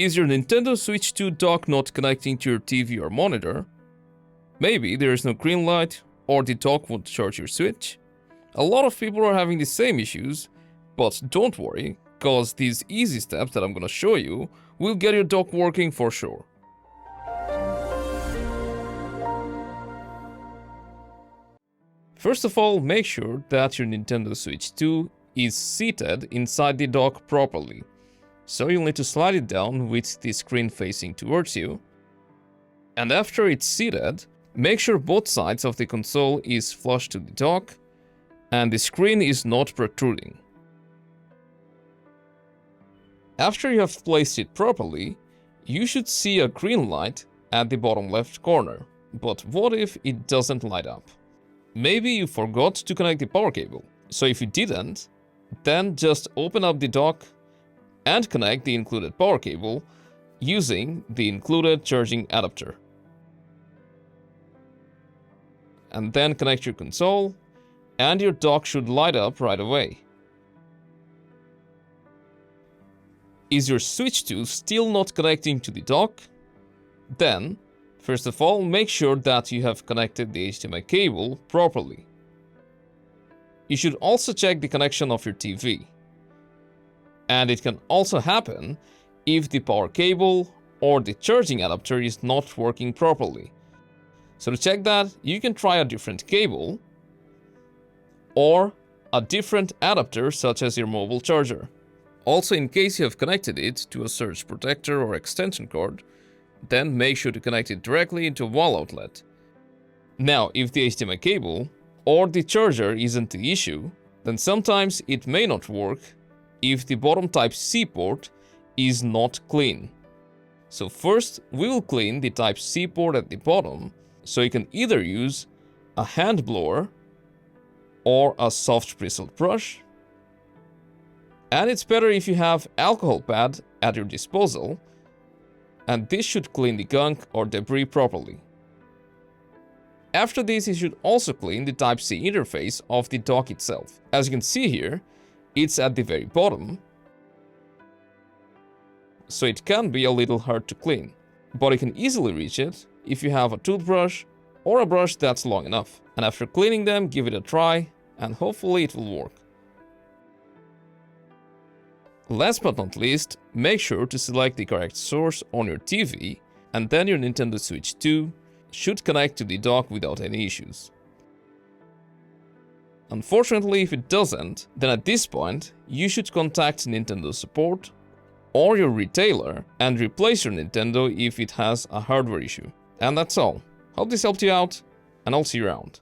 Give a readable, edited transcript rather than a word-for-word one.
Is your Nintendo Switch 2 dock not connecting to your TV or monitor? Maybe there is no green light or the dock won't charge your Switch. A lot of people are having the same issues, but don't worry, cause these easy steps that I'm gonna show you will get your dock working for sure. First of all, make sure that your Nintendo Switch 2 is seated inside the dock properly. So you'll need to slide it down with the screen facing towards you. And after it's seated, make sure both sides of the console is flush to the dock and the screen is not protruding. After you have placed it properly, you should see a green light at the bottom left corner. But what if it doesn't light up? Maybe you forgot to connect the power cable. So if you didn't, then just open up the dock and connect the included power cable using the included charging adapter. And then connect your console, and your dock should light up right away. Is your Switch 2 still not connecting to the dock? Then, first of all, make sure that you have connected the HDMI cable properly. You should also check the connection of your TV. And it can also happen if the power cable or the charging adapter is not working properly. So to check that, you can try a different cable or a different adapter such as your mobile charger. Also, in case you have connected it to a surge protector or extension cord, then make sure to connect it directly into a wall outlet. Now, if the HDMI cable or the charger isn't the issue, then sometimes it may not work if the bottom Type-C port is not clean. So first, we will clean the Type-C port at the bottom, so you can either use a hand blower or a soft bristled brush. And it's better if you have alcohol pad at your disposal, and this should clean the gunk or debris properly. After this, you should also clean the Type-C interface of the dock itself. As you can see here, it's at the very bottom, so it can be a little hard to clean, but you can easily reach it if you have a toothbrush or a brush that's long enough. And after cleaning them, give it a try, and hopefully it will work. Last but not least, make sure to select the correct source on your TV, and then your Nintendo Switch 2 should connect to the dock without any issues. Unfortunately, if it doesn't, then at this point, you should contact Nintendo support or your retailer and replace your Nintendo if it has a hardware issue. And that's all. Hope this helped you out, and I'll see you around.